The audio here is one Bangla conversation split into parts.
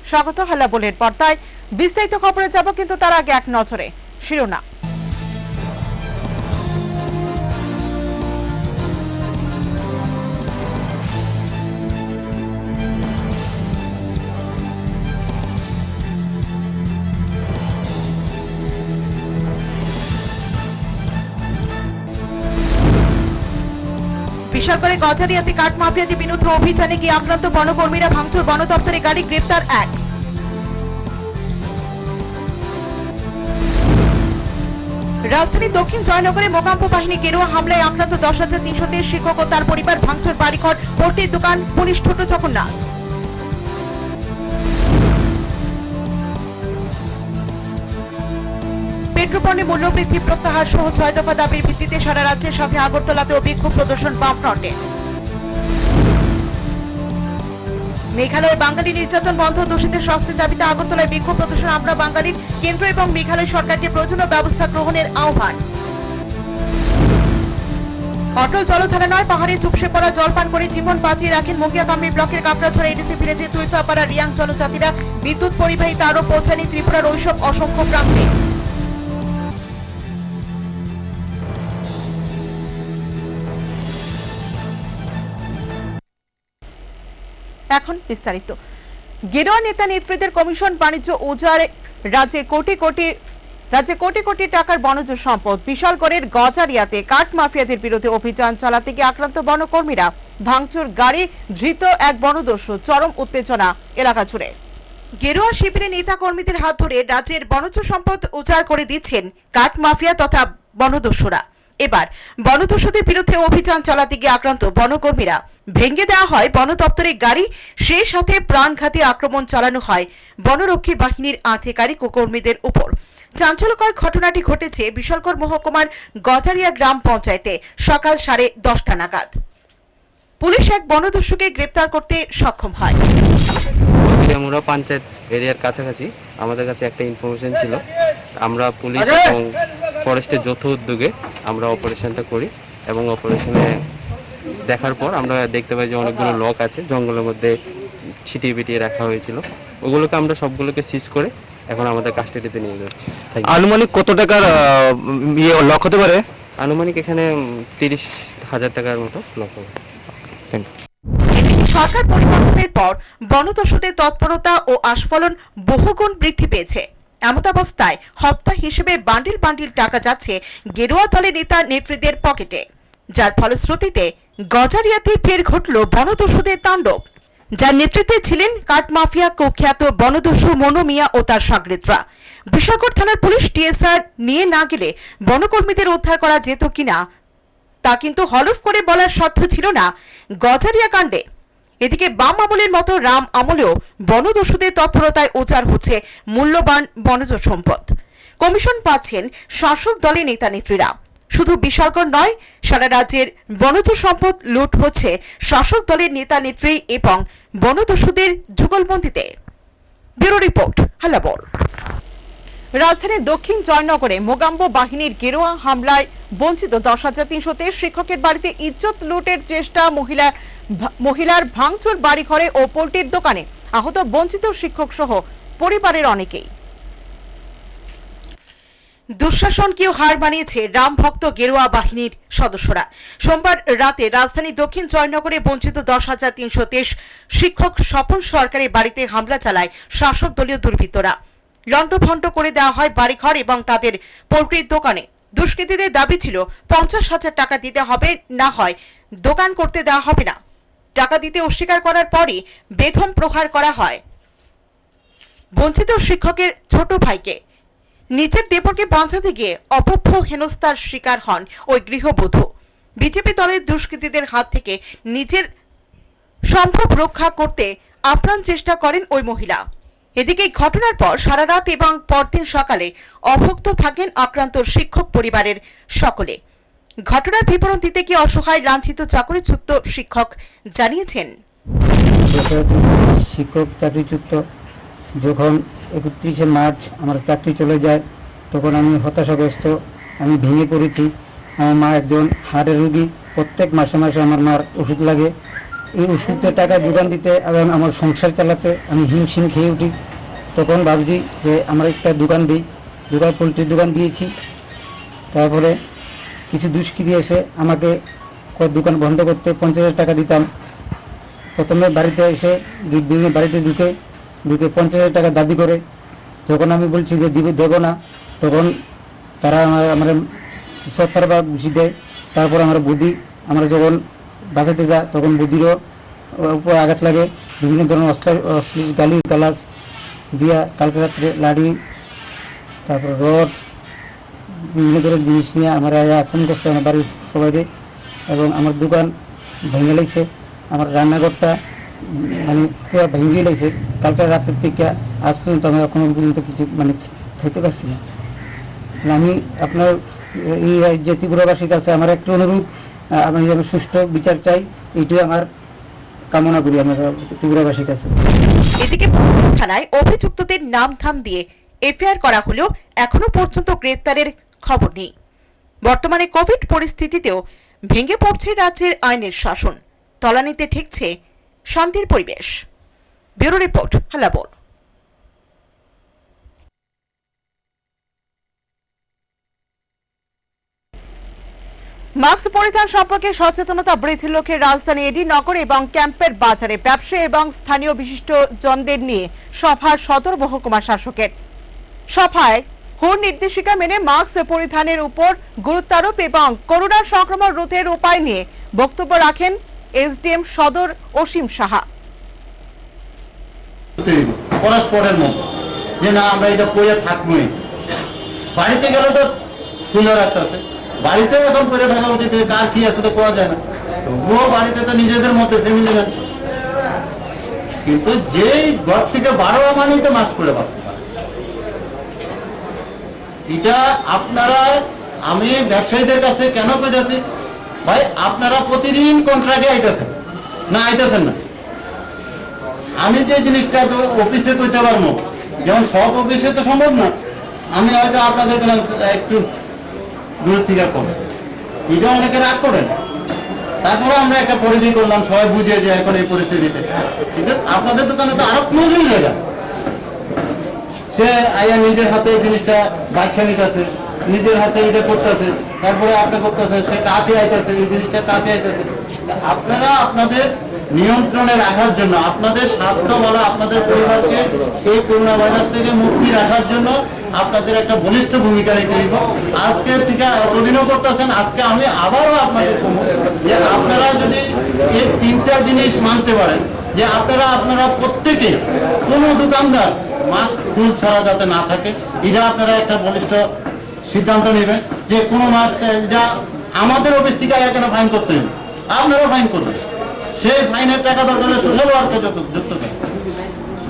স্বাগত হাল্লা বলের পর্দায় বিস্তারিত খবরে যাব, কিন্তু তার আগে এক নজরে শিরোনাম। বিশালগড়ে গজারিয়াতে কাঠ মাফিয়াদের বিরুদ্ধে অভিযানে গিয়ে আক্রান্ত বনকর্মীরা, ভাঙচুর বন দপ্তরে গাড়ি, গ্রেপ্তার এক। রাজধানী দক্ষিণ জয়নগরে মোকাম্প বাহিনী গেরুয়া হামলায় আক্রান্ত 10,330 শিক্ষক ও তার পরিবার, ভাঙচুর বাড়িঘর, পোল্ট্রির দোকান, পুলিশ ছোট জগন্নাথ। পেট্রোপণ্যের মূল্যবৃদ্ধি প্রত্যাহার সহ 6 দফা দাবির ভিত্তিতে সারা রাজ্যের সাথে আগরতলাতেও বিক্ষোভ প্রদর্শন বামফ্রন্টে। মেঘালয়ে বাঙালি নির্যাতন বন্ধ, দোষীদের শাস্তির দাবিতে আগরতলায় বিক্ষোভ প্রদর্শন আমরা বাঙালির, কেন্দ্র এবং মেঘালয় সরকারকে প্রয়োজনীয় ব্যবস্থা গ্রহণের আহ্বান। অটল জলধারা নয়, পাহাড়ে চুপসে পড়া জলপান করে জীবন বাঁচিয়ে রাখেন মুঙ্গিয়াকামী ব্লকের কাপড়াছড়া এডিসি ভিলেজে তুইফাপাড়া রিয়াং জনজাতিরা। বিদ্যুৎ পরিবাহী তারও পৌঁছায়নি ত্রিপুরার ওইসব অসংখ্য প্রান্তে। এখন বিস্তারিত। গেরুয়া নেতা নেত্রীদের কমিশন বাণিজ্য উজাড়ে রাজ্যে কোটি কোটি টাকার বনজ সম্পদ। বিশালগড়ের গজারিয়াতে কাঠ মাফিয়াদের বিরুদ্ধে অভিযান চালাতে গিয়ে আক্রান্ত বনকর্মীরা, ভাঙচুর গাড়ি, ধৃত এক বনদস্যু, চরম উত্তেজনা এলাকা জুড়ে। গেরুয়া শিবিরের নেতা কর্মীদের হাত ধরে রাজ্যের বনজ সম্পদ উজাড় করে দিচ্ছেন কাঠ মাফিয়া তথা বনদস্যুরা। এবার বনদস্যুদের বিরুদ্ধে অভিযান চালাতে গিয়ে আক্রান্ত বনকর্মীরা, ভেঙে দেওয়া হয় বন দপ্তরের গাড়ি, সেই সাথে প্রাণঘাতী আক্রমণ চালানো হয় বনরক্ষী বাহিনীর আধিকারিক ও কর্মীদের উপর। চাঞ্চল্যকর ঘটনাটি ঘটেছে বিশালগড় মহকুমার গজারিয়া গ্রাম পঞ্চায়েতে সকাল 10:30 নাগাদ। পুলিশ এক বনদস্যুকে গ্রেপ্তার করতে সক্ষম হয়। আমরা পঞ্চায়েত এরিয়ার কাছাকাছি আমাদের কাছে একটা ইনফরমেশন ছিল, আমরা পুলিশ এবং ফরেস্টের যৌথ উদ্যোগে আমরা অপারেশনটা করি এবং অপারেশনে দেখার পর আমরা দেখতে পাই যে অনেকগুলো লক আছে জঙ্গলের মধ্যে ছিটিয়ে বিটিয়ে রাখা হয়েছিল। ওগুলোকে আমরা সবগুলোকে সিজ করে এখন আমাদের কাস্টাডিতে নিয়ে যাচ্ছি। আনুমানিক কত টাকার লক হতে পারে? আনুমানিক এখানে 30,000 টাকার মতো লক হবে। সরকার পরিবর্তনের পর বনদস্যুদের তৎপরতা ও আস্ফলন বহুগুণ বৃদ্ধি পেয়েছে। এমতাবস্থায় হপ্তা হিসেবে বান্ডিল বান্ডিল টাকা যাচ্ছে গেরুয়া দলের নেতা নেত্রীদের পকেটে, যার ফলশ্রুতিতে গজারিয়াতে ফের ঘটল বনদস্যুদের তাণ্ডব, যার নেতৃত্বে ছিলেন কাঠ মাফিয়া কুখ্যাত বনদস্যু মনু মিয়া ও তার সাগরেদরা। বিশালগড় থানার পুলিশ টিএসআর নিয়ে না গেলে বনকর্মীদের উদ্ধার করা যেত কিনা তা কিন্তু হলফ করে বলার সাধ্য ছিল না গজারিয়া কাণ্ডে। এদিকে বাম আমলের মতো রাম আমলেও বনদস্যুদের তৎপরতায় উজাড় হচ্ছে মূল্যবান বনজ সম্পদ। কমিশন পাচ্ছেন শাসক দলের নেতা নেত্রীরা। শুধু বিশালগড় নয়, সারা রাজ্যের বনজ সম্পদ লুট হচ্ছে শাসক দলের নেতা নেত্রী এবং বনদস্যুদের যুগলবন্দিতে। Bureau report, হাল্লাবল। রাজধানীর দক্ষিণ জয়নগরে মোকাম্প বাহিনীর গেরুয়া হামলায় বঞ্চিত 10,330 শিক্ষকের বাড়িতে ইজ্জত লুটের চেষ্টা, মহিলার ভাঙচুর বাড়িঘরে ও পোল্ট্রির দোকানে, আহত বঞ্চিত শিক্ষক সহ পরিবারের অনেকেই। দুঃশাসনকেও হার মানিয়েছে রাম ভক্ত গেরুয়া বাহিনীর সদস্যরা। সোমবার রাতে রাজধানী দক্ষিণ জয়নগরে বঞ্চিত 10,330 শিক্ষক স্বপন সরকারের বাড়িতে হামলা চালায় শাসক দলীয় দুর্বৃত্তরা। লন্ডভন্ড করে দেওয়া হয় বাড়িঘর এবং তাদের পোল্ট্রির দোকানে। দুষ্কৃতীদের দাবি ছিল 50,000 টাকা দিতে হবে, না হয় দোকান করতে দেওয়া হবে না। টাকা দিতে অস্বীকার করার পরই বেধম প্রহার করা হয় বঞ্চিত শিক্ষকের ছোট ভাইকে। নিজের দেবরকে বাঁচাতে গিয়ে অপভ্য হেনস্থার শিকার হন ওই গৃহবধূ। বিজেপি দলের দুষ্কৃতীদের হাত থেকে নিজের সম্ভব রক্ষা করতে আপ্রাণ চেষ্টা করেন ওই মহিলা। এদিকে ঘটনার পর সারা রাত এবং পরদিন সকালে অভুক্ত থাকেন আক্রান্ত শিক্ষক পরিবারের সকলে। ঘটনার বিবরণ দিতে গিয়ে অসহায় লাঞ্ছিত চাকরিচ্যুত শিক্ষক জানিয়েছেন, শিক্ষক চাকরিচ্যুত। যখন 31শে মার্চ আমার চাকরি চলে যায় তখন আমি হতাশাগ্রস্ত, আমি ভেঙে পড়েছি। আমার মা একজন হাড়ের রোগী, প্রত্যেক মাসে মাসে আমার মার ওষুধ লাগে। এই ওষুধের টাকা যোগান দিতে এবং আমার সংসার চালাতে আমি হিমশিম খেয়ে উঠি। তখন ভাবছি যে আমার একটা দোকান দিই, পোলট্রির দোকান দিয়েছি। তারপরে কিছু দুষ্কৃতী এসে আমাকে দোকান বন্ধ করতে 50,000 টাকা দিতাম। প্রথমে বাড়িতে এসে বাড়িতে ঢুকে 50,000 টাকা দাবি করে। যখন আমি বলছি যে দেব না, তখন তারা আমার সত্তর বা ঘুষি দেয়। তারপর আমার বুদ্ধি, আমরা যখন বাঁচাতে যা তখন বুদ্ধিরও উপর আঘাত লাগে। বিভিন্ন ধরনের অশ্লীল গালি গালাজ দিয়া কালকে রাত্রে লাড়ি, তারপর রড, বিভিন্ন ধরনের জিনিস নিয়ে আমার আক্রমণ করছে আমার বাড়ির সবাইকে। এবং আমার দোকান ভেঙে লাগছে, আমার রান্নাঘরটা মানে পুরো ভেঙে লাগছে। কালকে রাতের থেকে আজ পর্যন্ত আমি এখনো পর্যন্ত কিছু খেতে পারছি না। আমি আপনার এই যে ত্রিপুরাবাসীর কাছে আমার একটা অনুরোধ, আমি যেন সুষ্ঠু বিচার চাই, এইটাই আমার কামনা করি আমার ত্রিপুরাবাসীর কাছে। এদিকে পশ্চিম থানায় অভিযুক্তদের নাম ধাম দিয়ে এফআইআর করা হলেও এখনো পর্যন্ত গ্রেপ্তারের খবর নেই। বর্তমানে কোভিড পরিস্থিতিতেও ভেঙে পড়ছে রাজ্যের আইনের শাসন, তলানিতে ঠেকছে শান্তির পরিবেশ। Bureau report, হালাবোল। মাস্ক পরিধান সম্পর্কে সচেতনতা বৃদ্ধির লক্ষ্যে রাজধানী এডি নগর এবং ক্যাম্পের বাজারে ব্যবসায়ী এবং স্থানীয় বিশিষ্ট জনদের নিয়ে সভা সদর মহকুমা শাসকের। সভায় হুর নির্দেশিকা মেনে মাস্ক পরিধানের উপর গুরুত্ব আরোপ এবং করোনা সংক্রমণ রোধের উপায় নিয়ে বক্তব্য রাখেন এসডিএম সদর অসীম সাহা। পরস্পরের মতো যে না আমরা এটা পরে থাকবোই, বাড়িতে গেলে তো খুলে রাখতেছে, বাড়িতে এখন পরে থাকা উচিত। কার কি আছে তো কোয়া যায় না, তবুও বাড়িতে তো নিজেদের মতো ফ্যামিলি ম্যান। কিন্তু যেই ঘর থেকে বারোয়া মানেই তো মাস্ক পরে পাবো। এটা আপনারা, আমি ব্যবসায়ীদের কাছে কেন কইতেছি ভাই, আপনারা প্রতিদিন কন্ট্রাক্টে আইতেছেন না, আইতেছেন না। আমি যে জিনিসটা তো অফিসে কইতে পারবো, যেমন সব অফিসে তো সম্ভব না, আমি হয়তো আপনাদের একটু দূর থেকে কম, এটা অনেকে রাগ করেন। তারপরে আমরা একটা পরিধি করলাম, সবাই বুঝে যে এখন এই পরিস্থিতিতে। কিন্তু আপনাদের দোকানে তো আরো প্রয়োজন জায়গা, সে আইয়া নিজের হাতে এই জিনিসটা বাচ্চা নিতেছে, নিজের হাতে এটা করতেছে, তারপরে আপনি করতেছেন, সে কাছে আইতেছে, এই জিনিসটা কাছে আইতেছে। আপনারা আপনাদের নিয়ন্ত্রণে রাখার জন্য, আপনাদের স্বাস্থ্য বলা, আপনাদের পরিবারকে এই করোনা ভাইরাস থেকে মুক্তি রাখার জন্য আপনাদের একটা বলিষ্ঠ ভূমিকা নিতে হইব। আজকে থেকে অতদিনও করতেছেন, আজকে আমি আবারও আপনাদের বলবো যে আপনারা যদি এই তিনটা জিনিস মানতে পারেন, যে আপনারা প্রত্যেকে কোনো দোকানদার মাস্ক ফুল ছাড়া যাতে না থাকে, এটা আপনারা একটা বলিষ্ঠ সিদ্ধান্ত নেবেন যে কোনো মাস্ক, যা আমাদের অফিস থেকে কেন ফাইন করতে হবে, আপনারাও ফাইন করবেন। সেই ফাইনের টাকা দরকার হলে সোশ্যাল ওয়ার্কে যুক্ত করেন।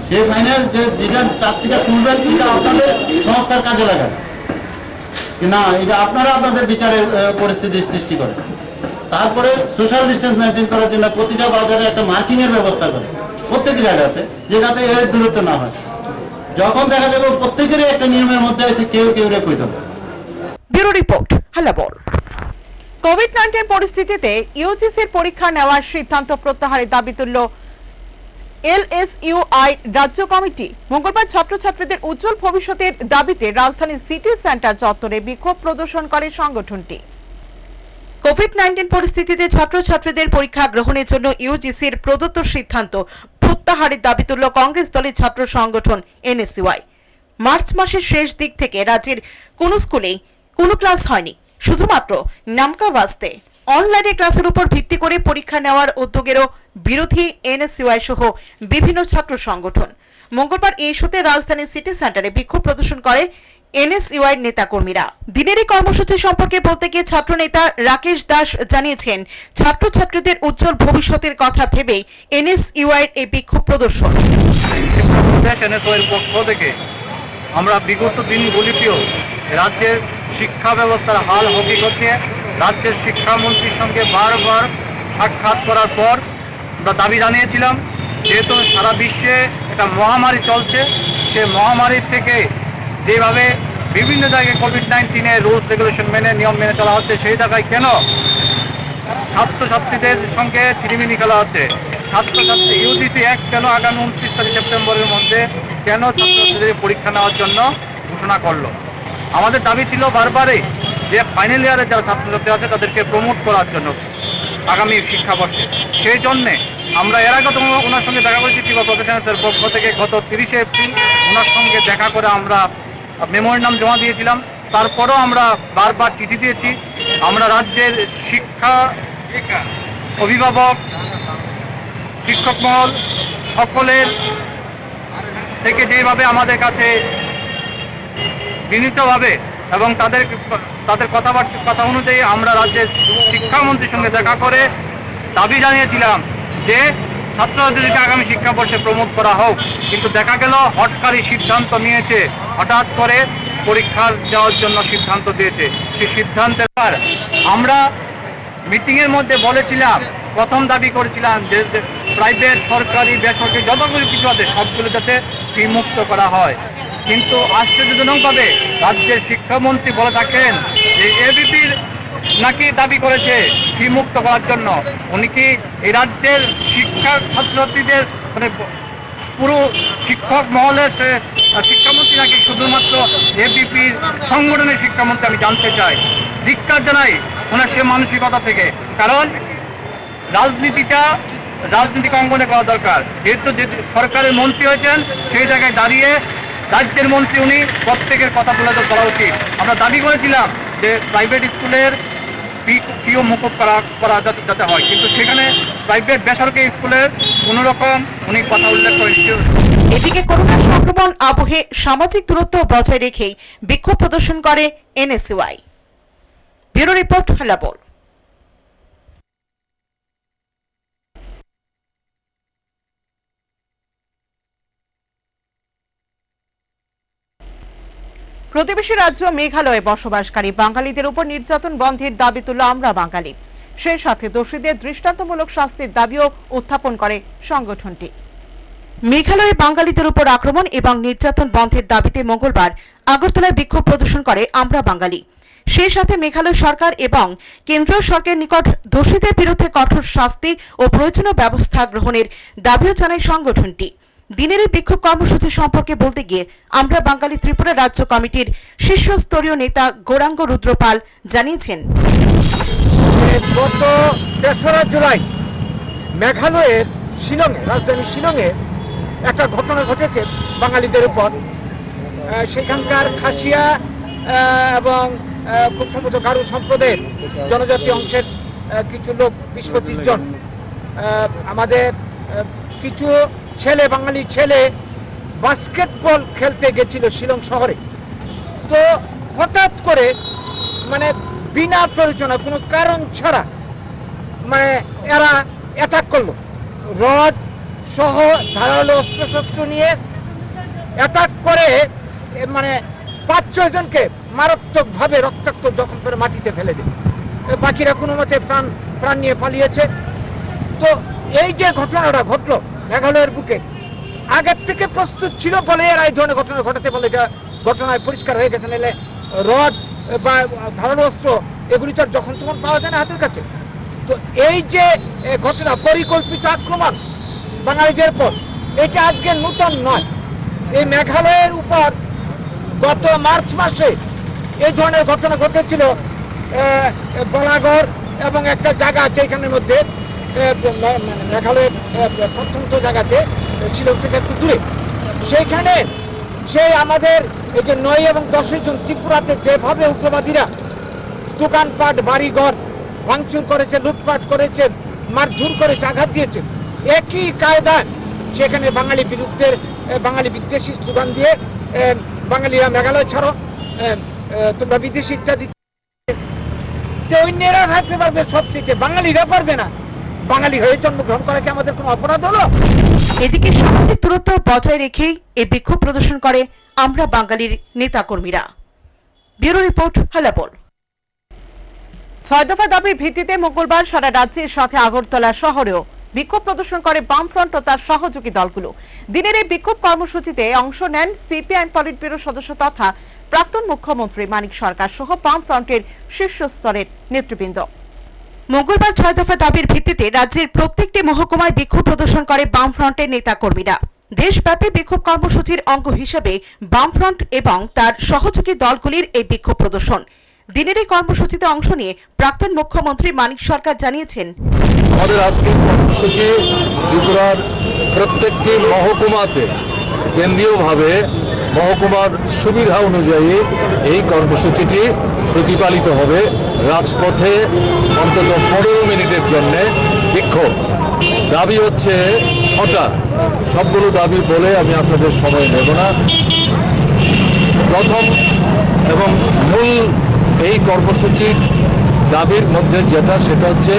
সেই ফাইনের যেটা চারটিকা তুলবেন, সেটা আপনাদের সংস্থার কাজে লাগান না, এটা আপনারা আপনাদের বিচারের পরিস্থিতি সৃষ্টি করেন। তারপরে সোশ্যাল ডিস্টেন্স মেনটেন করার জন্য প্রতিটা বাজারে একটা মার্কিং এর ব্যবস্থা করে, প্রত্যেক জায়গাতে, যে যাতে এর দূরত্ব না হয়। যখন দেখা যাবে প্রত্যেকেরই একটা নিয়মের মধ্যে আছে, কেউ রে কইতে হবে। Bureau report, হালাবোল। কোভিড-19 পরিস্থিতিতে ইউজিসির পরীক্ষা নেওয়ার সিদ্ধান্ত প্রত্যাহারের দাবি তুলল এলএসইউআই রাজ্য কমিটি। মঙ্গলবার ছাত্রছাত্রীদের উজ্জ্বল ভবিষ্যতের দাবিতে রাজধানীর সিটি সেন্টার চত্বরে বিক্ষোভ প্রদর্শন করে সংগঠনটি। কোভিড-19 পরিস্থিতিতে ছাত্রছাত্রীদের পরীক্ষা গ্রহণের জন্য ইউজিসির প্রদত্ত সিদ্ধান্ত প্রত্যাহারের দাবি তুলল কংগ্রেস দলের ছাত্র সংগঠন এনএসইউআই। মার্চ মাসের শেষ দিক থেকে রাজ্যের কোনো স্কুলেই কোনো ক্লাস হয়নি, শুধুমাত্র নামকা বাস্তে অনলাইনে ক্লাসের উপর ভিত্তি করে পরীক্ষা নেওয়ার উদ্যোগেরও বিরোধী এনএসইউআই সহ বিভিন্ন ছাত্র সংগঠন। মঙ্গলবার এই ইস্যুতে রাজধানীর সিটি সেন্টারে বিক্ষোভ প্রদর্শন করে এনএসইউআই নেতাকর্মীরা। দিনের এই কর্মসূচি সম্পর্কে বলতে গিয়ে ছাত্র নেতা রাকেশ দাস জানিয়েছেন, ছাত্রছাত্রীদের উজ্জ্বল ভবিষ্যতের কথা ভেবেই এনএসইউআই এই বিক্ষোভ প্রদর্শন। এনএসইউআইয়ের পক্ষ থেকে আমরা বিগত দিনগুলিতেও রাজ্যের শিক্ষা ব্যবস্থার হাল হকিকত নিয়ে রাজ্যের শিক্ষামন্ত্রীর সঙ্গে বারবার সাক্ষাৎ করার পর আমরা দাবি জানিয়েছিলাম, যেহেতু সারা বিশ্বে একটা মহামারী চলছে, সে মহামারীর থেকে যেভাবে বিভিন্ন জায়গায় কোভিড-19 রুলস রেগুলেশন মেনে নিয়ম মেনে চলা হচ্ছে, সেই জায়গায় কেন ছাত্রছাত্রীদের সঙ্গে ছিনিমিনি খেলা হচ্ছে? ছাত্রছাত্রী ইউজিসি অ্যাক্ট কেন আগামী 29 সেপ্টেম্বরের মধ্যে কেন ছাত্রছাত্রীদের পরীক্ষা নেওয়ার জন্য ঘোষণা করলো? আমাদের দাবি ছিল বারবারই যে ফাইনাল ইয়ারের যারা ছাত্রছাত্রী আছে তাদেরকে প্রমোট করার জন্য আগামী শিক্ষাবর্ষে। সেই জন্যে আমরা এর আগে তো ওনার সঙ্গে দেখা করেছি টিবা প্রফেশনালসের পক্ষ থেকে। গত 30 এপ্রিল ওনার সঙ্গে দেখা করে আমরা মেমোরেন্ডাম জমা দিয়েছিলাম। তারপরও আমরা বারবার চিঠি দিয়েছি। আমরা রাজ্যের শিক্ষা অভিভাবক, শিক্ষক মহল সকলের থেকে যেভাবে আমাদের কাছে বিনীতভাবে এবং তাদের কথা অনুযায়ী আমরা রাজ্যের শিক্ষামন্ত্রীর সঙ্গে দেখা করে দাবি জানিয়েছিলাম যে ছাত্রছাত্রীদেরকে আগামী শিক্ষাবর্ষে প্রমোট করা হোক। কিন্তু দেখা গেল হটকারী সিদ্ধান্ত নিয়েছে, হঠাৎ করে পরীক্ষা দেওয়ার জন্য সিদ্ধান্ত দিয়েছে। সেই সিদ্ধান্তের পর আমরা মিটিংয়ের মধ্যে বলেছিলাম, প্রথম দাবি করেছিলাম যে প্রাইভেট, সরকারি, বেসরকারি যতগুলো কিছু আছে সবগুলো যাতে ফি মুক্ত করা হয়। কিন্তু আশ্চর্যজনকভাবে রাজ্যের শিক্ষামন্ত্রী বলে থাকেন যে এবিপির নাকি দাবি করেছে ফি মুক্ত করার জন্য। উনি কি এই রাজ্যের শিক্ষা ছাত্রছাত্রীদের মানে পুরো শিক্ষক মহলের শিক্ষামন্ত্রী নাকি শুধুমাত্র এবিপির সংগঠনের শিক্ষামন্ত্রী? আমি জানতে চাই। ধিক্কার জানাই ওনার সে মানসিকতা থেকে। কারণ রাজনীতিক অঙ্গনে করা দরকার। যেহেতু সরকারের মন্ত্রী হয়েছেন, সেই জায়গায় দাঁড়িয়ে রাজ্যের মন্ত্রী উনি প্রত্যেকের কথা তুলে ধরা উচিত। আমরা দাবি করেছিলাম যে প্রাইভেট স্কুলের ফিও মুকুব করা যাতে হয়, কিন্তু সেখানে প্রাইভেট বেসরকারি স্কুলের কোনো রকম উনি কথা উল্লেখ করেছেন। এদিকে করোনা সংক্রমণ আবহে সামাজিক দূরত্ব বজায় রেখেই বিক্ষোভ প্রদর্শন করে এনএসইউআই। Bureau report, হালাবোল। প্রতিবেশী রাজ্য মেঘালয়ে বসবাসকারী বাঙালিদের উপর নির্যাতন বন্ধের দাবি তুলল আমরা বাঙালি। সেই সাথে দোষীদের দৃষ্টান্তমূলক শাস্তির দাবিও উত্থাপন করে সংগঠনটি। মেঘালয়ে বাঙালিদের উপর আক্রমণ এবং নির্যাতন বন্ধের দাবিতে মঙ্গলবার আগরতলায় বিক্ষোভ প্রদর্শন করে আমরা বাঙালি। সেই সাথে মেঘালয় সরকার এবং কেন্দ্রীয় সরকারের নিকট দোষীদের বিরুদ্ধে কঠোর শাস্তি ও প্রয়োজনীয় ব্যবস্থা গ্রহণের দাবিও জানায় সংগঠনটি। দিনের এই বিক্ষোভ কর্মসূচি সম্পর্কে বলতে গিয়ে আমরা বাঙালি ত্রিপুরা রাজ্য কমিটির শীর্ষস্তরীয় নেতা গৌরাঙ্গ রুদ্রপাল জানিয়েছেন, গত ৩রা জুলাই মেঘালয়ের শিলংয়ে, রাজধানী শিলংয়ে একটা ঘটনা ঘটেছে বাঙালিদের উপর। সেখানকার খাসিয়া এবং খুব সম্ভবত গারো সম্প্রদায়ের জনজাতি অংশের কিছু লোক, ২০-২৫ জন, আমাদের কিছু বাঙালি ছেলে বাস্কেটবল খেলতে গেছিল শিলং শহরে। তো হঠাৎ করে মানে বিনা প্রয়োজনে, কোনো কারণ ছাড়া মানে এরা অ্যাটাক করলো। রড সহ ধারালো অস্ত্রশস্ত্র নিয়ে অ্যাটাক করে মানে ৫-৬ জনকে মারাত্মকভাবে রক্তাক্ত জখম করে মাটিতে ফেলে দেয়। বাকিরা কোনো মতে প্রাণ নিয়ে পালিয়েছে। তো এই যে ঘটনাটা ঘটলো মেঘালয়ের বুকে, আগের থেকে প্রস্তুত ছিল বলে এরা এই ধরনের ঘটনা ঘটাতে বলে এটা ঘটনায় পরিষ্কার হয়ে গেছে। নাহলে রড বা ধারালো অস্ত্র এগুলি তো যখন তখন পাওয়া যায় না হাতের কাছে। তো এই যে ঘটনা, পরিকল্পিত আক্রমণ বাঙালিদের উপর, এটা আজকে নতুন নয়। এই মেঘালয়ের উপর গত মার্চ মাসে এই ধরনের ঘটনা ঘটেছিল। বলাগড় এবং একটা জায়গা আছে এখানের মধ্যে, মেঘালয়ের প্রত্যন্ত জায়গাতে, শিলং থেকে একটু দূরে। সেইখানে আমাদের এই যে ৯ এবং ১০ জুন ত্রিপুরাতে যেভাবে উগ্রবাদীরা দোকানপাট, বাড়িঘর ভাঙচুর করেছে, লুটপাট করেছে, মারধর করেছে, আঘাত দিয়েছে, একই কায়দায় সেখানে বাঙালি বিদ্বেষী স্লোগান দিয়ে বাঙালিরা মেঘালয় ছাড়ো, তোমরা বিদেশি ইত্যাদি। অন্যেরা থাকতে পারবে সব সিটে, বাঙালিরা পারবে না। বাঙালি হয়ে জন্মগ্রহণ করা কি আমাদের কোনো অপরাধ হলো? এদিকে সামাজিক দূরত্ব বজায় রেখেই এই বিক্ষোভ প্রদর্শন করে আমরা বাঙালির নেতাকর্মীরা। Bureau report, Hallabol. ছয় দফা দাবির ভিত্তিতে মঙ্গলবার সারা রাজ্যের সাথে আগরতলা শহরেও বিক্ষোভ প্রদর্শন করে বামফ্রন্ট ও তার সহযোগী দলগুলো। দিনের এই বিক্ষোভ কর্মসূচিতে অংশ নেন সিপিআইএম পলিট ব্যুরো সদস্য তথা প্রাক্তন মুখ্যমন্ত্রী মানিক সরকার সহ বামফ্রন্টের শীর্ষস্তরের নেতৃবৃন্দ। মঙ্গলবার ছয় দফা দাবির ভিত্তিতে রাজ্যের প্রত্যেকটি মহকুমায় বিক্ষোভ প্রদর্শন করে বামফ্রন্টের নেতাকর্মীরা। দেশব্যাপী বিক্ষোভ কর্মসূচির অঙ্গ হিসেবে বামফ্রন্ট এবং তার সহযোগী দলগুলির এই বিক্ষোভ প্রদর্শন। দিনের এই কর্মসূচিতে অংশ নিয়ে প্রাক্তন মুখ্যমন্ত্রী মানিক সরকার জানিয়েছেন, আমাদের আজকের কর্মসূচি ত্রিপুরার প্রত্যেকটি মহকুমাতে কেন্দ্রীয়ভাবে মহকুমার সুবিধা অনুযায়ী এই কর্মসূচিটি প্রতিপালিত হবে। রাজপথে অন্তত 15 মিনিটের জন্যে বিক্ষোভ। দাবি হচ্ছে 6টা। সবগুলো দাবি বলে আমি আপনাদের সময় নেব না। প্রথম এবং মূল এই কর্মসূচির দাবির মধ্যে যেটা, সেটা হচ্ছে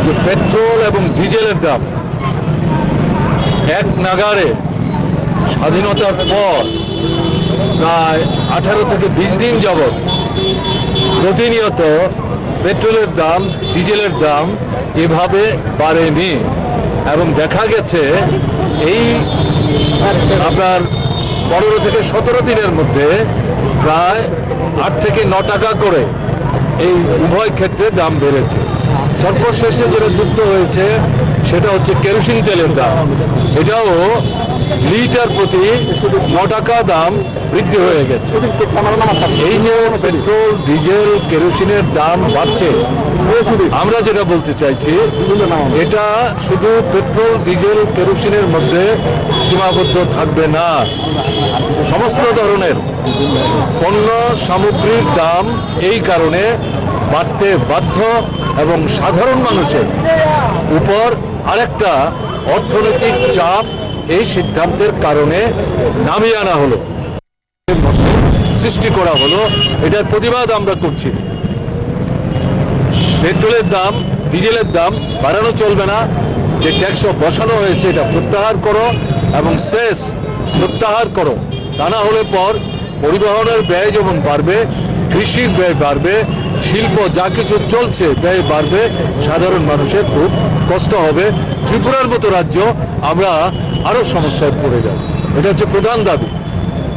যে পেট্রোল এবং ডিজেলের দাম এক নাগাড়ে স্বাধীনতার পর প্রায় 18 থেকে 20 দিন যাবৎ প্রতিনিয়ত পেট্রোলের দাম, ডিজেলের দাম এভাবে বাড়েনি এবং দেখা গেছে এই আপনার 15 থেকে 17 দিনের মধ্যে প্রায় 8 থেকে 9 টাকা করে এই উভয় ক্ষেত্রে দাম বেড়েছে। সর্বশেষে যেটা যুক্ত হয়েছে সেটা হচ্ছে কেরোসিন তেলের দাম। এটাও লিটার প্রতি 9 টাকা দাম বৃদ্ধি হয়ে গেছে। এই যে পেট্রোল, ডিজেল, কেরোসিনের দাম বাড়ছে, আমরা যেটা বলতে চাইছি এটা শুধু পেট্রোল, ডিজেল, কেরোসিনের মধ্যে সীমাবদ্ধ থাকবে না। সমস্ত ধরনের পণ্য সামগ্রীর দাম এই কারণে বাড়তে বাধ্য এবং সাধারণ মানুষের উপর আরেকটা অর্থনৈতিক চাপ এই সিদ্ধান্তের কারণে নামিয়ে আনা হলো, সৃষ্টি করা হলো। এটার প্রতিবাদ আমরা করছি। পেট্রোলের দাম, ডিজেলের দাম বাড়ানো চলবে না। যে ট্যাক্স বসানো হয়েছে এটা প্রত্যাহার করো এবং সেস প্রত্যাহার করো। তা না হলে পর পরিবহনের ব্যয় যেমন বাড়বে, কৃষির ব্যয় বাড়বে, শিল্প যা কিছু চলছে ব্যয় বাড়বে, সাধারণ মানুষের খুব কষ্ট হবে। ত্রিপুরার মতো রাজ্য আমরা আরও সমস্যায় পড়ে যাব। এটা হচ্ছে প্রধান দাবি।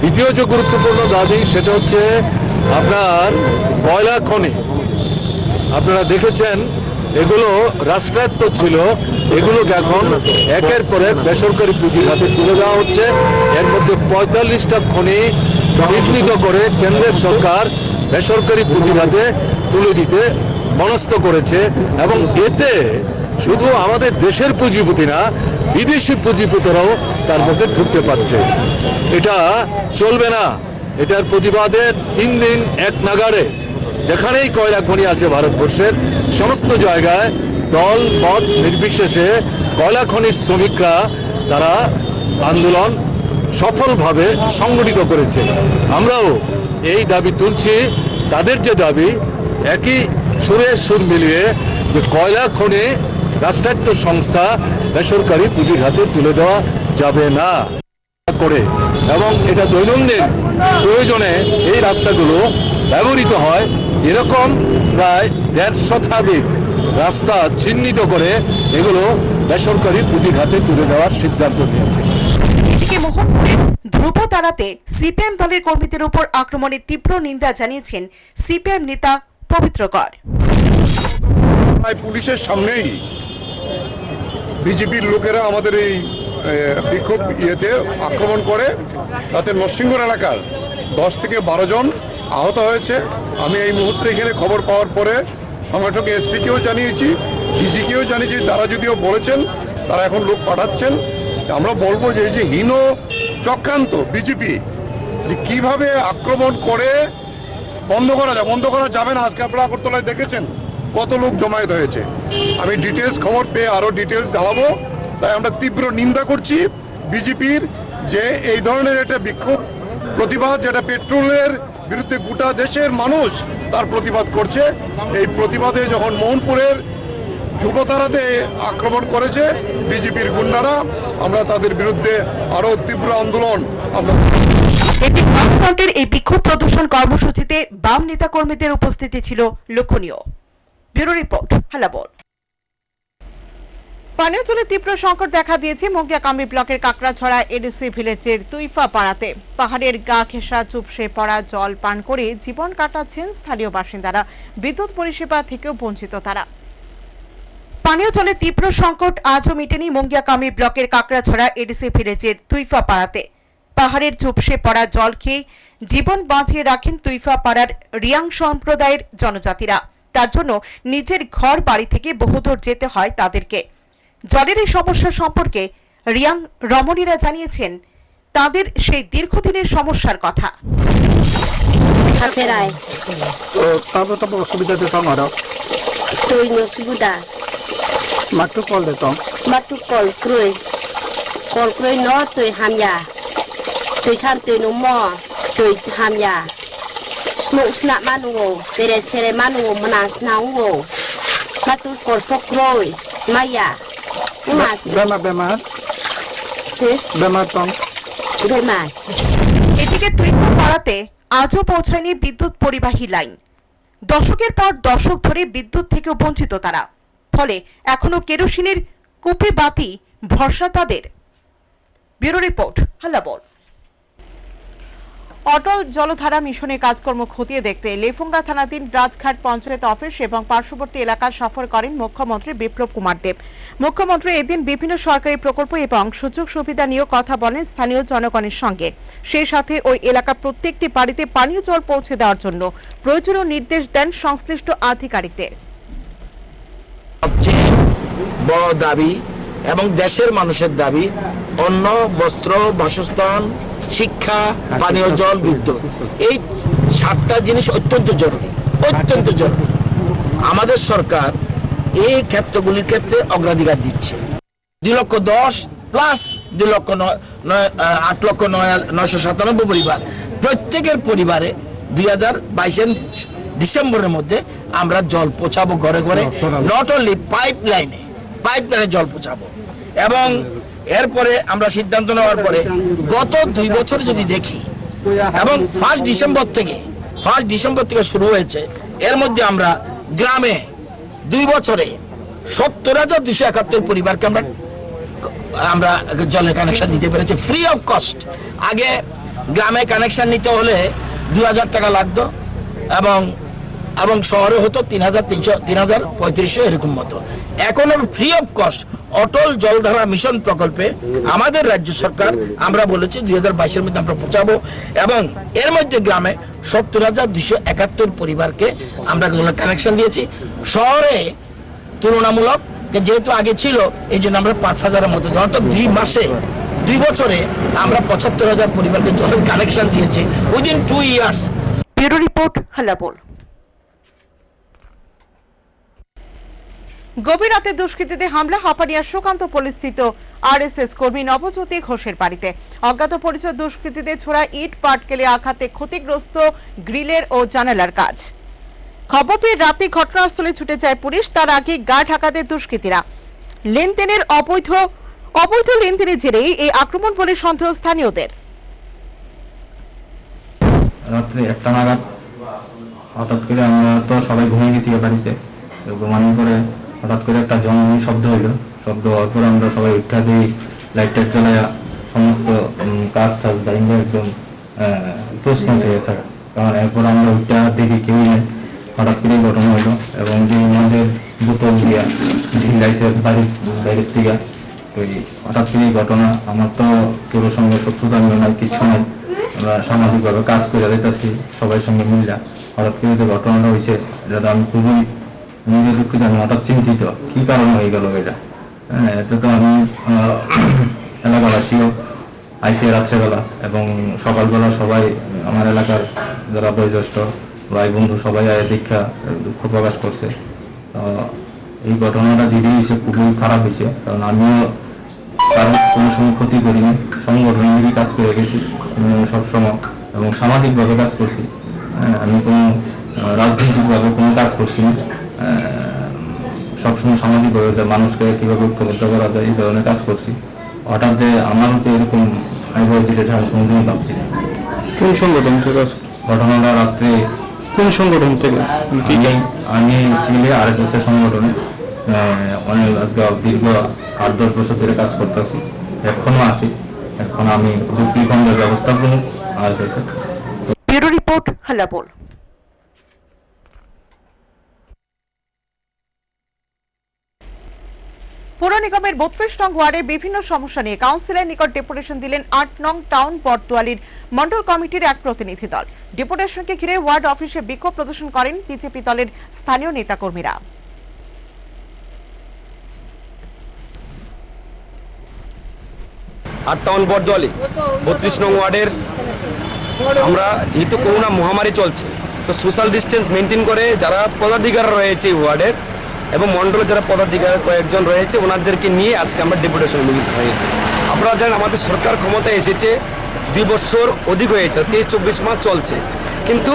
দ্বিতীয় যে গুরুত্বপূর্ণ দাবি সেটা হচ্ছে আপনার কয়লা খনি। আপনারা দেখেছেন এগুলো রাষ্ট্রায়ত্ত ছিল, এগুলোকে এখন একের পর এক বেসরকারি পুঁজির হাতে তুলে দেওয়া হচ্ছে। এর মধ্যে 45টা খনি চিহ্নিত করে কেন্দ্রের সরকার বেসরকারি পুঁজির হাতে তুলে দিতে মনস্থ করেছে এবং এতে শুধু আমাদের দেশের পুঁজিপতি না, বিদেশি পুঁজিপতিরাও তার মধ্যে ঢুকতে পারছে। এটা চলবে না। এটার প্রতিবাদে 3 দিন এক নাগাড়ে যেখানেই কয়লা খনি আছে ভারতবর্ষের সমস্ত জায়গায় দল মত নির্বিশেষে কয়লা খনির শ্রমিকরা তারা আন্দোলন সফলভাবে সংগঠিত করেছে। আমরাও এই দাবি তুলছি। তাদের যে দাবি একই সুরে সুর মিলিয়ে যে কয়লা খনি রাষ্ট্রায়ত্ত সংস্থা বেসরকারি পুঁজির হাতে তুলে দেওয়া যাবে না করে, এবং এটা দৈনন্দিন প্রয়োজনে এই রাস্তাগুলো ব্যবহৃত হয়। এরকম প্রায় 150 শতাধিক রাস্তা চিহ্নিত করে এগুলো বেসরকারি পুঁজির হাতে তুলে দেওয়ার সিদ্ধান্ত নিয়েছে। এদিকে মোহনপুরের ধ্রুব তারাতে সিপিএম দলের কর্মীদের উপর আক্রমণের তীব্র নিন্দা জানিয়েছেন সিপিএম নেতা পবিত্র কর। পুলিশের সামনেই বিজেপির লোকেরা আমাদের এই বিক্ষোভ ইয়েতে আক্রমণ করে, তাতে নরসিংগড় এলাকার 10 থেকে 12 জন আহত হয়েছে। আমি এই মুহূর্তে এখানে খবর পাওয়ার পরে সংগঠক এসপিকেও জানিয়েছি, ডিজিকেও জানিয়েছি। তারা যদিও বলেছেন তারা এখন লোক পাঠাচ্ছেন। আমরা বলবো যে এই যে হীন চক্রান্ত বিজেপি যে কিভাবে আক্রমণ করে বন্ধ করা যাবে না। আজকে আপনারা আগরতলায় দেখেছেন কত লোক জমায়েত হয়েছে। আমি ডিটেলস খবর পেয়ে আরও ডিটেলস জানাবো। তাই আমরা তীব্র নিন্দা করছি বিজেপির যে এই ধরনের একটা বিক্ষোভ প্রতিবাদ, যেটা পেট্রোলের বিরুদ্ধে গোটা দেশের মানুষ তার প্রতিবাদ করছে। এই প্রতিবাদে যখন মোহনপুরের যুবতারাতে আক্রমণ করেছে বিজেপির গুন্ডারা, আমরা তাদের বিরুদ্ধে আরও তীব্র আন্দোলন আমরা। এতে বামফ্রন্টের এই বিক্ষোভ প্রদর্শন কর্মসূচিতে বাম নেতা কর্মীদের উপস্থিতি ছিল লক্ষণীয়। Bureau report Hallabol. পানীয় জলের তীব্র সংকট দেখা দিয়েছে মঙ্গিয়াকামী ব্লকের কাকড়াছড়া এডিসি ভিলেজের তুইফা পাড়াতে। পাহাড়ের গা ঘেঁষা চুপসে পড়া জল পান করে জীবন কাটাচ্ছেন স্থানীয় বাসিন্দারা। বিদ্যুৎ পরিষেবা থেকেও বঞ্চিত তারা। পানীয় জলের তীব্র সংকট আজও মেটেনি মঙ্গিয়াকামী ব্লকের কাকড়াছড়া এডিসি ভিলেজের তুইফা পাড়াতে। পাহাড়ের চুপসে পড়া জল খেয়ে জীবন বাঁচিয়ে রাখেন তুইফা পাড়ার রিয়াং সম্প্রদায়ের জনজাতিরা। তার জন্য নিজের ঘর বাড়ি থেকে বহুদূর যেতে হয় তাদেরকে। জলের এই সমস্যা সম্পর্কে রিয়াং রমণীরা জানিয়েছেন তাদের সেই দীর্ঘদিনের সমস্যার কথা। অসুবিধা দিতাম আরো মাত্র কল দিতাম কল ক্রই ন তুই হামিয়া তুই সান তুই নম তুই হামিয়া স্নুক স্নাক মানুngো বেরে সেরে মানুngো মনা স্নাউngো মাত্র কল পক্রই মাইয়া এদিকে তুইফা পাড়াতে আজও পৌঁছায়নি বিদ্যুৎ পরিবাহী লাইন। দশকের পর দশক ধরে বিদ্যুৎ থেকেও বঞ্চিত তারা। ফলে এখনো কেরোসিনের কূপে বাতি ভরসা তাদের। Bureau report হালাবল। অটল জলধারা মিশনের কাজকর্ম খতিয়ে দেখতে লেফুঙ্গা থানাধীন রাজঘাট পঞ্চায়েত অফিস এবং পার্শ্ববর্তী এলাকা সফর করেন মুখ্যমন্ত্রী বিপ্লব কুমার দেব। মুখ্যমন্ত্রী এদিন বিভিন্ন সরকারি প্রকল্প এবং সুযোগ সুবিধা নিয়ে কথা বলেন স্থানীয় জনগণের সঙ্গে। সেই সাথে ওই এলাকার প্রত্যেকটি বাড়িতে পানীয় জল পৌঁছে দেওয়ার জন্য প্রয়োজনীয় নির্দেশ দেন সংশ্লিষ্ট আধিকারিকদের। সবচেয়ে বড় দাবি এবং দেশের মানুষের দাবি অন্ন, বস্ত্র, বাসস্থান, শিক্ষা, পানীয় জল, বিদ্যুৎ। এই 7টা জিনিস অত্যন্ত জরুরি। আমাদের সরকার এই ক্ষেত্রগুলির ক্ষেত্রে অগ্রাধিকার দিচ্ছে। 2,10,000 প্লাস 8,997 পরিবার, প্রত্যেকের পরিবারে 2022 ডিসেম্বরের মধ্যে আমরা জল পৌঁছাবো ঘরে ঘরে। নট অনলি পাইপলাইনে জল পৌঁছাবো। এবং এরপরে আমরা সিদ্ধান্ত নেওয়ার পরে গত 2 বছর যদি দেখি এবং 1 ডিসেম্বর থেকে শুরু হয়েছে, এর মধ্যে আমরা গ্রামে 2 বছরে 70,271 পরিবারকে আমরা জলের কানেকশন দিতে পেরেছি ফ্রি অফ কস্ট। আগে গ্রামে কানেকশন নিতে হলে 2,000 টাকা লাগতো এবং শহরে হতো 3,3500 এরকম মতো। এখন free of cost Atal Jaldhara mission প্রকল্পে আমাদের রাজ্য সরকার আমরা বলেছি 2022 মধ্যে আমরা পৌঁছাবো। এবং এর মধ্যে গ্রামে 70,271 পরিবারকে আমরা কানেকশন দিয়েছি। শহরে তুলনামূলক যেহেতু আগে ছিল এই জন্য আমরা 5,000-এর মতো, অর্থাৎ 2 বছরে আমরা 75,000 পরিবারকে জলের কানেকশন দিয়েছি within 2 years. Bureau report Hallabol. গভীর রাতে দুষ্কৃতীদের হামলা হাপানিয়ার সুকান্ত পল্লীস্থিত আরএসএস কর্মী নবজ্যোতি ঘোষের বাড়িতে। অজ্ঞাত পরিচয় দুষ্কৃতীদের ছোড়া ইট পাটকেলে আঘাতে ক্ষতিগ্রস্ত গ্রিলের ও জানালার কাজ। খবর পেয়ে রাতে ঘটনাস্থলে ছুটে যায় পুলিশ। তার আগে গা ঢাকা দেয় দুষ্কৃতীরা। লেনদেনের অবৈধ লেনদেনের জেরে এই আক্রমণ বলে সন্দেহ স্থানীয়দের। রাত্রে 1টা নাগাদ হঠাৎ করে আমরা তো সবাই ঘুমিয়ে গেছি বাড়িতে। ঘুমানোর পরে হঠাৎ করে একটা জননী শব্দ হইলো। শব্দ হওয়ার পরে আমরা সবাই উঠা দিই, লাইট টাইট জ্বালাইয়া সমস্ত কাজ টাজ বাইরে একদম পোস্ট পৌঁছে গেছে। কারণ এরপর আমরা উঠা দেখি কেউ নেই। হঠাৎ করে ঘটনা হলো এবং যে আমাদের বোতল দিয়া ঢিলাইছে বাইরের থেকে। তো হঠাৎ করে ঘটনা, আমার তো কেউর সঙ্গে শত্রুতা নাই, কিছু নাই। আমরা সামাজিকভাবে কাজ করে যেতেছি সবাই সঙ্গে মিললা। হঠাৎ করে যে ঘটনাটা হয়েছে এটা আমি খুবই নিজে দুঃখিত, আমি হঠাৎ চিন্তিত কি কারণ হয়ে গেল এটা। হ্যাঁ, এতে তো আমি এলাকাবাসীও আইসি রাত্রেবেলা এবং সকালবেলা সবাই আমার এলাকার যারা বয়োজ্যেষ্ঠ ভাই বন্ধু সবাই দীক্ষা দুঃখ প্রকাশ করছে। এই ঘটনাটা যেটি হয়েছে খুবই খারাপ হয়েছে, কারণ আমিও কারণ কোনো সময় ক্ষতি করিনি, সংগঠনের কাজ করে গেছি সবসময় এবং সামাজিকভাবে কাজ করছি। আমি কোনো রাজনৈতিকভাবে কোনো কাজ করছি না, সবসময় সামাজিকভাবে যে মানুষকে কীভাবে ঐক্যবদ্ধ করা যায় এই ধরনের কাজ করছি। হঠাৎ যে আমার তো এরকম আইব যেটা আমি কোনোদিনই ভাবছি না। কোন সংগঠন থেকে? ঘটনাটা রাত্রে কোন সংগঠন থেকে আমি ছিলি RSS এর সংগঠনে অনেক আজকে দীর্ঘ 8-10 বছর ধরে কাজ করতেছি, এখনো আছি। এখন আমি দুটি খণ্ডের ব্যবস্থাপক RSS এর। Bureau report, Hallabol. পৌর নিগমের 32 নং ওয়ার্ডে বিভিন্ন সমস্যা নিয়ে কাউন্সিলরের নিকট ডেপুটেশন দিলেন 8 নং টাউন বটদুয়ালির মন্ডল কমিটির এক প্রতিনিধি দল। ডেপুটেশনকে ঘিরে ওয়ার্ড অফিসে বিক্ষোভ প্রদর্শন করেন বিজেপি দলের স্থানীয় নেতাকর্মীরা। 8 টাউন বটদুয়ালি 32 নং ওয়ার্ডের আমরা যেহেতু করোনা মহামারী চলছে, তো সোশ্যাল ডিস্টেন্স মেনটেন করে যারা পদাধিকার রয়েছে এই ওয়ার্ডের এবং মন্ডলে যারা পদাধিকার কয়েকজন রয়েছে ওনাদেরকে নিয়ে আজকে আমরা ডেপুটেশন মিলিত হয়েছে। আপনারা জানেন আমাদের সরকার ক্ষমতায় এসেছে 2 বছর অধিক হয়েছে, 23-24 মাস চলছে। কিন্তু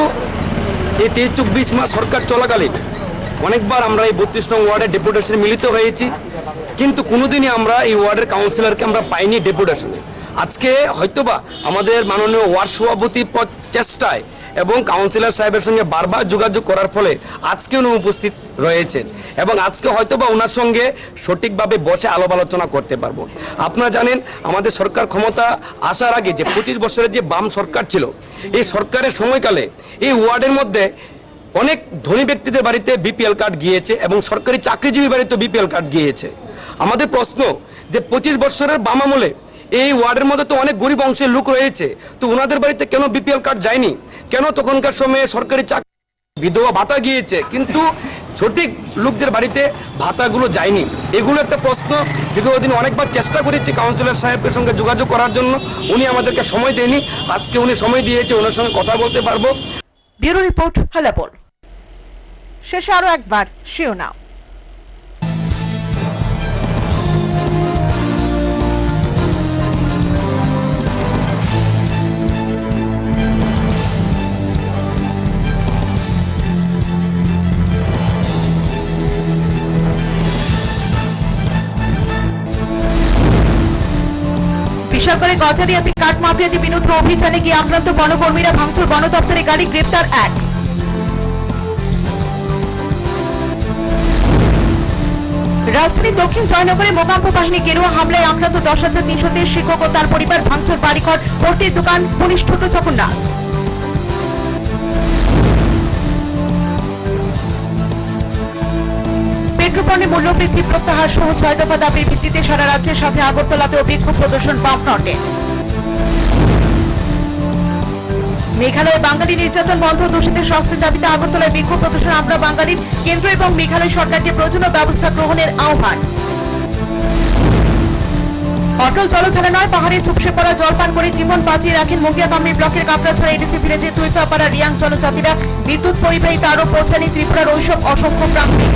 এই 23-24 মাস সরকার চলাকালীন অনেকবার আমরা এই 32 নং ওয়ার্ডে ডেপুটেশনে মিলিত হয়েছি, কিন্তু কোনোদিনই আমরা এই ওয়ার্ডের কাউন্সিলরকে আমরা পাইনি ডেপুটেশনে। আজকে হয়তোবা আমাদের মাননীয় ওয়ার্ড সভাপতির চেষ্টায় এবং কাউন্সিলর সাহেবের সঙ্গে বারবার যোগাযোগ করার ফলে আজকে উনি উপস্থিত রয়েছেন এবং আজকে হয়তোবা ওনার সঙ্গে সঠিকভাবে বসে আলাপ আলোচনা করতে পারবো। আপনারা জানেন আমাদের সরকার ক্ষমতা আসার আগে যে 25 বছরের যে বাম সরকার ছিল, এই সরকারের সময়কালে এই ওয়ার্ডের মধ্যে অনেক ধনী ব্যক্তিদের বাড়িতে BPL কার্ড গিয়েছে এবং সরকারি চাকরিজীবী বাড়িতে BPL কার্ড গিয়েছে। আমাদের প্রশ্ন যে 25 বছরের বাম আমলে এই ওয়ার্ডের মধ্যে তো অনেক গরিব অংশের লোক রয়েছে, তো ওনাদের বাড়িতে কেন BPL কার্ড যায়নি? কেন তখনকার সময়ে সরকারি চাকরি বিধবা ভাতা গিয়েছে কিন্তু সঠিক লোকদের বাড়িতে ভাতাগুলো যায়নি? এগুলো একটা প্রশ্ন। বিগত দিন অনেকবার চেষ্টা করেছি কাউন্সিলর সাহেবের সঙ্গে যোগাযোগ করার জন্য, উনি আমাদেরকে সময় দেয়নি। আজকে উনি সময় দিয়েছে, ওনার সঙ্গে কথা বলতে পারবো। Bureau report, Hallabol. শেষে আরো একবার শিরোনাম। বিশালগড়ে গজারিয়াতে কাঠ মাফিয়াতে বিরুদ্ধে অভিযানে গিয়ে আক্রান্ত বনকর্মীরা, ভাঙচুর বন দপ্তরের গাড়ি, গ্রেপ্তার 1। রাজধানীর দক্ষিণ জয়নগরে মোকাম্প বাহিনী গেরুয়া হামলায় আক্রান্ত 10,330 শিক্ষক ও তার পরিবার, ভাঙচুর বাড়িঘর, পোল্ট্রির দোকান, পুলিশ ছোট জগন্নাথ। পেট্রোপণ্যের মূল্যবৃদ্ধি প্রত্যাহার সহ 6 দফা দাবির ভিত্তিতে সারা রাজ্যের সাথে আগরতলাতেও বিক্ষোভ প্রদর্শন বামফ্রন্টে। মেঘালয়ে বাঙালি নির্যাতন বন্ধ, দোষীদের শাস্তির দাবিতে আগরতলায় বিক্ষোভ প্রদর্শন আমরা বাঙালির, কেন্দ্র এবং মেঘালয় সরকারকে প্রয়োজনীয় ব্যবস্থা গ্রহণের আহ্বান। অটল জলধারা নয়, পাহাড়ে চুপসে পড়া জল পান করে জীবন বাঁচিয়ে রাখেন মুগিয়াকামী ব্লকের কাপড়াছড়া এডিসি ভিলেজে তুইফাপাড়া রিয়াং জনজাতিরা। বিদ্যুৎ পরিবাহী তারও পৌঁছানি ত্রিপুরার ওইসব অসংখ্য প্রান্তে।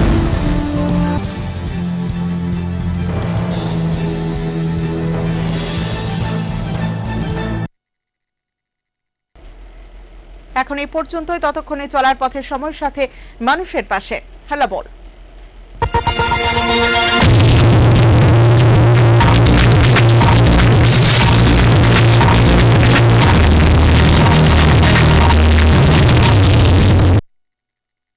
এখন এই পর্যন্তই। ততক্ষণে চলার পথের সময়ের সাথে মানুষের পাশে। হাল্লাবোল।